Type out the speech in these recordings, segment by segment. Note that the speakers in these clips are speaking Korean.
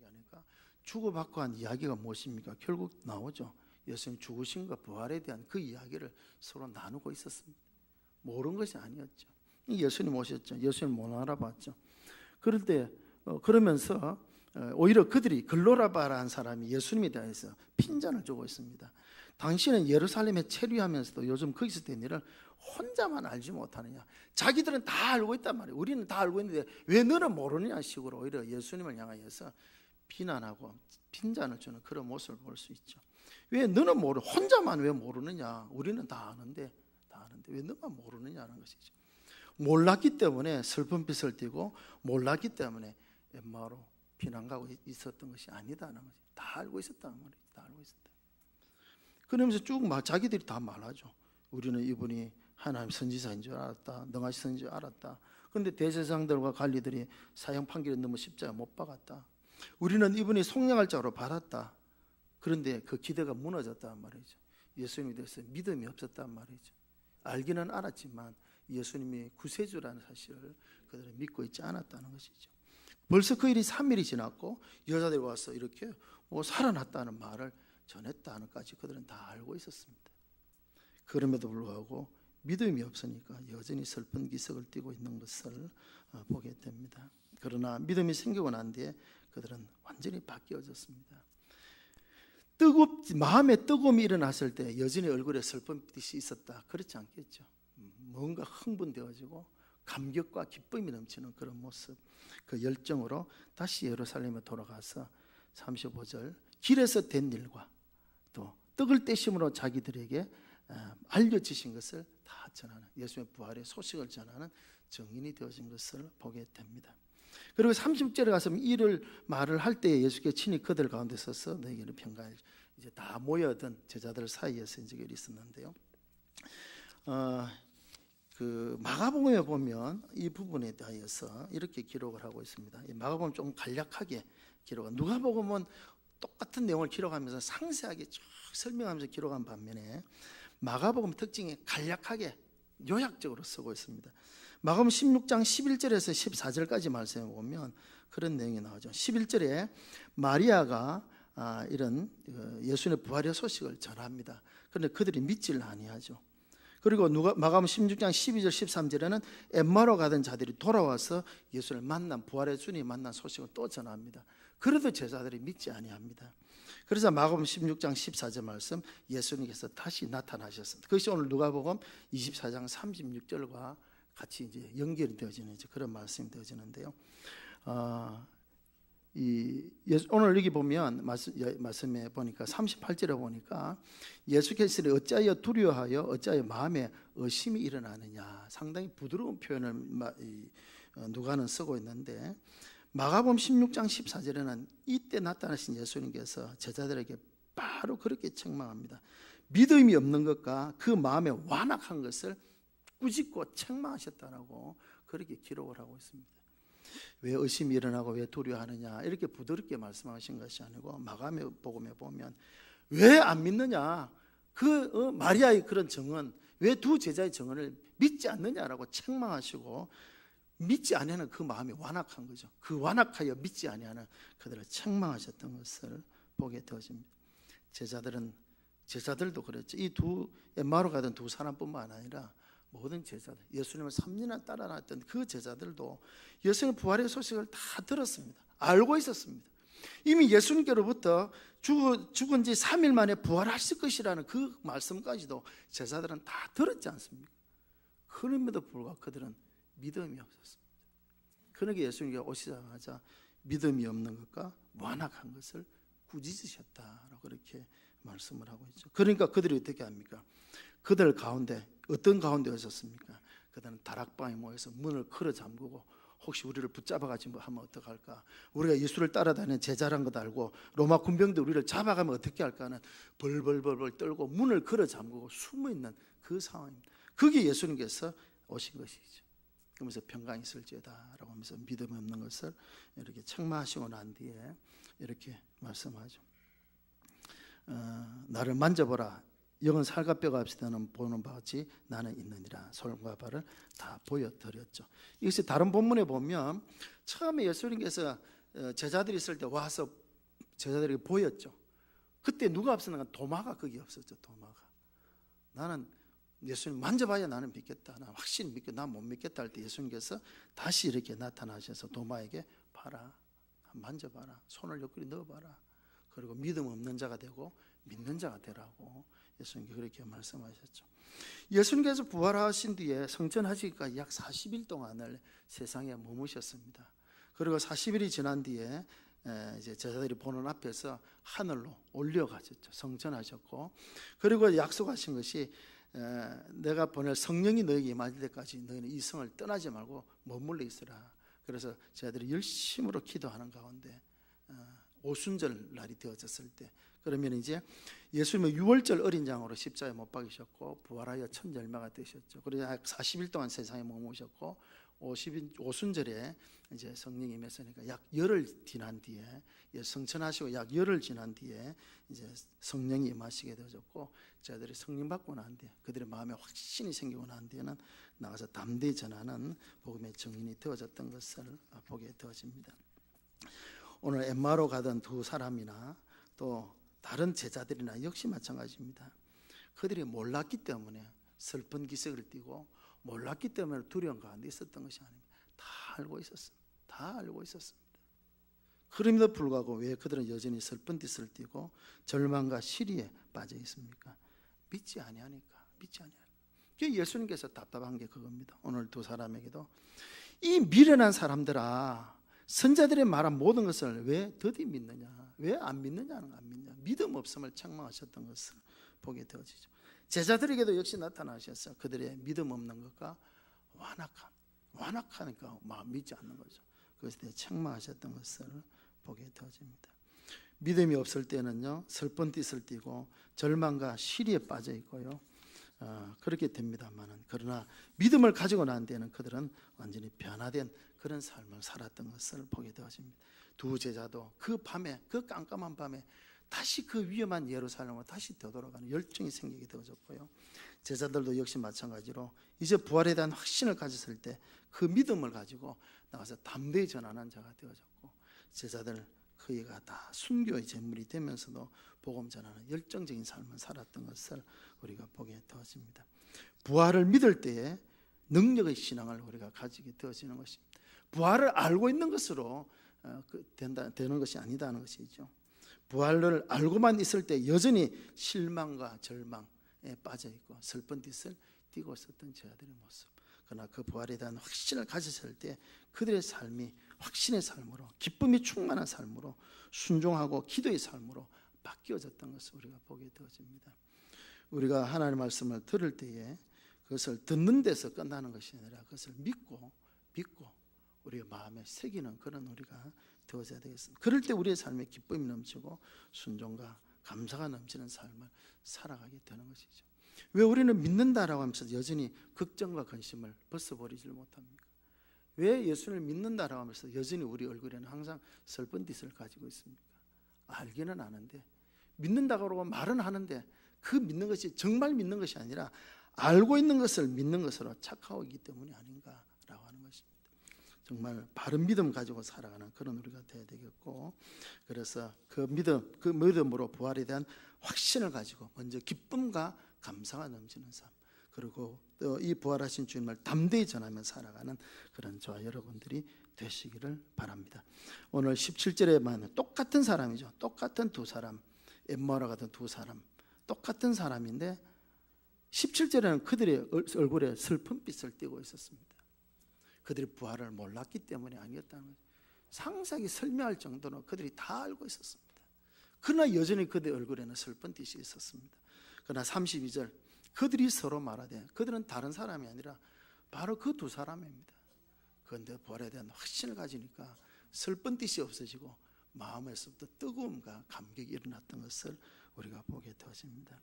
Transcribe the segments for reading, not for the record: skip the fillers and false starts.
이야기하니까 주고받고 한 이야기가 무엇입니까? 결국 나오죠. 예수님 죽으심과 부활에 대한 그 이야기를 서로 나누고 있었습니다. 모르는 것이 아니었죠. 예수님 오셨죠. 예수님 못 알아봤죠. 그럴 때 그러면서 오히려 그들이 글로라바라는 사람이 예수님에 대해서 핀잔을 주고 있습니다. 당신은 예루살렘에 체류하면서도 요즘 거기서 된 일을 혼자만 알지 못하느냐. 자기들은 다 알고 있단 말이에요. 우리는 다 알고 있는데 왜 너는 모르느냐 식으로 오히려 예수님을 향하여서 비난하고 핀잔을 주는 그런 모습을 볼 수 있죠. 왜 너는 혼자만 왜 모르느냐. 우리는 다 아는데 왜 너만 모르느냐는 것이죠. 몰랐기 때문에 슬픈 빛을 띠고 몰랐기 때문에 엠마오로 비난가고 있었던 것이 아니다는 거죠. 다 알고 있었다는 말이죠. 다 알고 있었다. 그러면서 쭉 자기들이 다 말하죠. 우리는 이분이 하나님 선지자인 줄 알았다. 능하신 선지자인 줄 알았다. 그런데 대제사장들과 관리들이 사형 판결에 너무 십자가 못 박았다. 우리는 이분이 속량할 자로 받았다. 그런데 그 기대가 무너졌단 말이죠. 예수님에 대해서 믿음이 없었단 말이죠. 알기는 알았지만 예수님이 구세주라는 사실을 그들은 믿고 있지 않았다는 것이죠. 벌써 그 일이 3일이 지났고 여자들이 와서 이렇게 살아났다는 말을 전했다는까지 그들은 다 알고 있었습니다. 그럼에도 불구하고 믿음이 없으니까 여전히 슬픈 기색을 띠고 있는 것을 보게 됩니다. 그러나 믿음이 생기고 난 뒤에 그들은 완전히 바뀌어졌습니다. 마음에 뜨거움이 일어났을 때 여전히 얼굴에 슬픈 빛이 있었다. 그렇지 않겠죠. 뭔가 흥분되어지고 감격과 기쁨이 넘치는 그런 모습, 그 열정으로 다시 예루살렘에 돌아가서 35절 길에서 된 일과 또 떡을 떼심으로 자기들에게 알려지신 것을 다 전하는, 예수의 부활의 소식을 전하는 증인이 되어진 것을 보게 됩니다. 그리고 30절에 가서 이를 말을 할 때에 예수께서 친히 그들 가운데 서서 너희에게는 평강을, 이제 다 모여든 제자들 사이에서 이제 일이 있었는데요. 그 마가복음에 보면 이 부분에 대해서 이렇게 기록을 하고 있습니다. 이 마가복음 좀 간략하게 기록한, 누가복음은 똑같은 내용을 기록하면서 상세하게 쭉 설명하면서 기록한 반면에 마가복음 특징이 간략하게 요약적으로 쓰고 있습니다. 마가복음 16장 11절에서 14절까지 말씀해 보면 그런 내용이 나오죠. 11절에 마리아가 이런 예수님의 부활의 소식을 전합니다. 그런데 그들이 믿지를 아니하죠. 그리고 마가복음 16장 12절 13절에는 엠마오로 가던 자들이 돌아와서 예수를 만난, 부활의 주님 만난 소식을 또 전합니다. 그래도 제자들이 믿지 아니합니다. 그래서 마가복음 16장 14절 말씀, 예수님께서 다시 나타나셨습니다. 그것이 오늘 누가복음 24장 36절과 같이 이제 연결이 되어지는 그런 말씀이 되어지는데요. 오늘 여기 보면 말씀에 보니까 38절에 보니까 예수께서 어찌하여 두려워하여 어찌하여 마음에 의심이 일어나느냐, 상당히 부드러운 표현을 누가는 쓰고 있는데, 마가복음 16장 14절에는 이때 나타나신 예수님께서 제자들에게 바로 그렇게 책망합니다. 믿음이 없는 것과 그 마음에 완악한 것을 꾸짖고 책망하셨다라고 그렇게 기록을 하고 있습니다. 왜 의심이 일어나고 왜 두려워하느냐, 이렇게 부드럽게 말씀하신 것이 아니고 마가복음에 보면 왜 안 믿느냐, 그 마리아의 그런 증언, 왜 두 제자의 증언을 믿지 않느냐라고 책망하시고, 믿지 아니하는 그 마음이 완악한 거죠. 그 완악하여 믿지 아니하는 그들을 책망하셨던 것을 보게 되어집니다. 제자들도 그랬죠. 이 두 엠마오로 가던 두 사람뿐만 아니라 모든 제자들, 예수님을 3년이나 따라놨던 그 제자들도 예수님 부활의 소식을 다 들었습니다. 알고 있었습니다. 이미 예수님께로부터 죽은 지 3일 만에 부활하실 것이라는 그 말씀까지도 제자들은 다 들었지 않습니까? 그럼에도 불구하고 그들은 믿음이 없었습니다. 그러기에 예수님께서 오시자마자 믿음이 없는 것과 완악한 것을 꾸짖으셨다라고 그렇게 말씀을 하고 있죠. 그러니까 그들이 어떻게 합니까? 그들 가운데 어떤 가운데 있었습니까? 그들은 다락방에 모여서 문을 걸어 잠그고, 혹시 우리를 붙잡아가지고 하면 어떡할까? 우리가 예수를 따라다니는 제자란 것 알고 로마 군병들 우리를 잡아가면 어떻게 할까 하는 벌벌벌벌 떨고 문을 걸어 잠그고 숨어있는 그 상황입니다. 그게 예수님께서 오신 것이죠. 그러면서 평강이 있을지어다 라고 하면서 믿음이 없는 것을 이렇게 책망하시고 난 뒤에 이렇게 말씀하죠. 나를 만져보라. 영은 살과 뼈가 없이 너는 보는 바와 같이 나는 있느니라. 손과 발을 다 보여드렸죠. 이것이 다른 본문에 보면 처음에 예수님께서 제자들이 있을 때 와서 제자들에게 보였죠. 그때 누가 없었는가? 도마가 거기 없었죠. 도마가. 나는 예수님 만져봐야 나는 믿겠다. 나 확실히 믿겠다. 나 못 믿겠다 할 때 예수님께서 다시 이렇게 나타나셔서 도마에게 봐라. 만져봐라. 손을 옆구리 넣어봐라. 그리고 믿음 없는 자가 되고 믿는 자가 되라고 예수님께 그렇게 말씀하셨죠. 예수님께서 부활하신 뒤에 성천하시기까지 약 40일 동안을 세상에 머무셨습니다. 그리고 40일이 지난 뒤에 이제 제자들이 보는 앞에서 하늘로 올려가셨죠. 성천하셨고, 그리고 약속하신 것이 내가 보낼 성령이 너에게 임할 때까지 너희는 이 성을 떠나지 말고 머물러 있으라. 그래서 제자들이 열심으로 기도하는 가운데 오순절 날이 되어졌을 때, 그러면 이제 예수님은 유월절 어린 양으로 십자가에 못 박이셨고 부활하여 첫 열매가 되셨죠. 그래서 약 40일 동안 세상에 머무셨고 오순절에 이제 성령이 임했으니까 약 열흘 지난 뒤에 성천하시고 약 열흘 지난 뒤에 이제 성령이 임하시게 되어졌고, 저희들이 성령 받고 난 뒤에 그들의 마음에 확신이 생기고 난 뒤에는 나가서 담대히 전하는 복음의 증인이 되어졌던 것을 보게 되어집니다. 오늘 엠마오로 가던 두 사람이나 또 다른 제자들이나 역시 마찬가지입니다. 그들이 몰랐기 때문에 슬픈 기색을 띠고 몰랐기 때문에 두려움 가운데 있었던 것이 아닙니다. 다 알고 있었습니다. 다 알고 있었습니다. 그럼에도 불구하고 왜 그들은 여전히 슬픈 짓을 띠고 절망과 시리에 빠져 있습니까? 믿지 아니하니까. 믿지 아니하니까. 예수님께서 답답한 게 그겁니다. 오늘 두 사람에게도 이 미련한 사람들아, 선자들의 말한 모든 것을 왜 더디 믿느냐, 왜 안 믿느냐는 안 믿냐, 믿음 없음을 책망하셨던 것을 보게 되어지죠. 제자들에게도 역시 나타나셨어요. 그들의 믿음 없는 것과 완악하니까 믿지 않는 거죠. 그것에 대해 책망하셨던 것을 보게 되어집니다. 믿음이 없을 때는요, 슬픈 띠을 띠고 절망과 시리에 빠져 있고요, 그렇게 됩니다만은, 그러나 믿음을 가지고 난 데는 그들은 완전히 변화된 그런 삶을 살았던 것을 보게 되어집니다. 두 제자도 그 밤에, 그 깜깜한 밤에 다시 그 위험한 예루살렘으로 다시 되돌아가는 열정이 생기게 되어졌고요, 제자들도 역시 마찬가지로 이제 부활에 대한 확신을 가졌을 때 그 믿음을 가지고 나가서 담대히 전하는 자가 되어졌고, 제자들 그이가 다 순교의 제물이 되면서도 복음 전하는 열정적인 삶을 살았던 것을 우리가 보게 되어집니다. 부활을 믿을 때에 능력의 신앙을 우리가 가지게 되어지는 것입니다. 부활을 알고 있는 것으로 되는 것이 아니다는 것이죠. 부활을 알고만 있을 때 여전히 실망과 절망에 빠져 있고 슬픈 짓을 띠고 있었던 제자들의 모습. 그러나 그 부활에 대한 확신을 가졌을 때 그들의 삶이 확신의 삶으로, 기쁨이 충만한 삶으로, 순종하고 기도의 삶으로 바뀌어졌던 것을 우리가 보게 되어집니다. 우리가 하나님의 말씀을 들을 때에 그것을 듣는 데서 끝나는 것이 아니라 그것을 믿고 우리의 마음에 새기는 그런 우리가 되어져야 되겠습니다. 그럴 때 우리의 삶에 기쁨이 넘치고 순종과 감사가 넘치는 삶을 살아가게 되는 것이죠. 왜 우리는 믿는다라고 하면서 여전히 걱정과 근심을 벗어버리질 못합니까? 왜 예수를 믿는다라고 하면서 여전히 우리 얼굴에는 항상 슬픈 짓을 가지고 있습니까? 알기는 아는데, 믿는다고 그러고 말은 하는데 그 믿는 것이 정말 믿는 것이 아니라 알고 있는 것을 믿는 것으로 착하고 있기 때문이 아닌가라고 하는 것입니다. 정말 바른 믿음 가지고 살아가는 그런 우리가 되어야 되겠고, 그래서 그 믿음으로 부활에 대한 확신을 가지고 먼저 기쁨과 감사가 넘치는 삶, 그리고 또 이 부활하신 주님을 담대히 전하며 살아가는 그런 저와 여러분들이 되시기를 바랍니다. 오늘 17절에만 똑같은 사람이죠. 똑같은 두 사람, 엠마오로 가던 두 사람, 똑같은 사람인데 17절에는 그들의 얼굴에 슬픈 빛을 띠고 있었습니다. 그들이 부활을 몰랐기 때문이 아니었다는 거죠. 상세하게 설명할 정도로 그들이 다 알고 있었습니다. 그러나 여전히 그들의 얼굴에는 슬픈 빛이 있었습니다. 그러나 32절, 그들이 서로 말하되, 그들은 다른 사람이 아니라 바로 그 두 사람입니다. 그런데 부활에 대한 확신을 가지니까 슬픈 뜻이 없어지고 마음에서부터 뜨거움과 감격이 일어났던 것을 우리가 보게 되어집니다.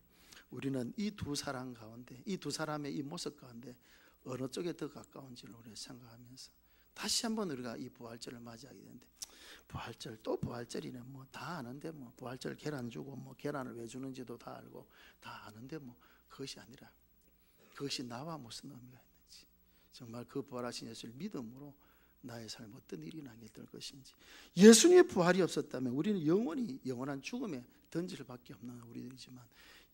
우리는 이 두 사람 가운데, 이 두 사람의 이 모습 가운데 어느 쪽에 더 가까운지를 우리가 생각하면서 다시 한번 우리가 이 부활절을 맞이하게 되는데, 부활절 또 부활절이네, 뭐 다 아는데, 뭐 부활절 계란 주고 뭐 계란을 왜 주는지도 다 알고 다 아는데, 뭐 그것이 아니라 그것이 나와 무슨 의미가 있는지, 정말 그 부활하신 예수를 믿음으로 나의 삶에 어떤 일이 나게 될 것인지. 예수님의 부활이 없었다면 우리는 영원히 영원한 죽음에 던질 밖에 없는 우리들이지만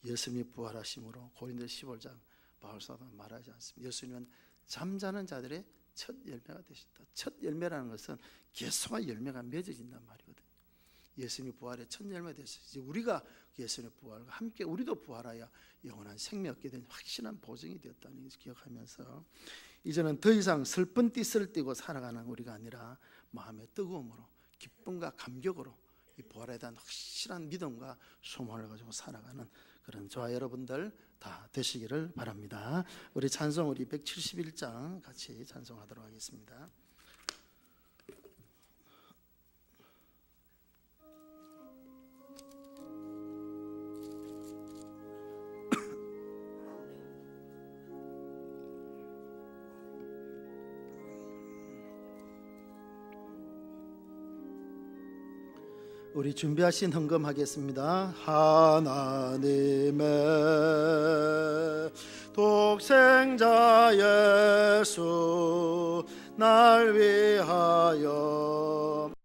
예수님이 부활하심으로 고린도 15장 바울사도는 말하지 않습니다. 예수님은 잠자는 자들의 첫 열매가 되셨다. 첫 열매라는 것은 계속한 열매가 맺어진단 말이거든요. 예수님이 부활의 첫 열매 됐어요. 이제 우리가 예수님의 부활과 함께 우리도 부활하여 영원한 생명 얻게 된 확실한 보증이 되었다는 것을 기억하면서 이제는 더 이상 슬픈 띠를 띠고 살아가는 우리가 아니라 마음의 뜨거움으로 기쁨과 감격으로 이 부활에 대한 확실한 믿음과 소망을 가지고 살아가는 그런 저와 여러분들 다 되시기를 바랍니다. 우리 찬송 우리 171장 같이 찬송하도록 하겠습니다. 우리 준비하신 헌금하겠습니다. 하나님의 독생자 예수 날 위하여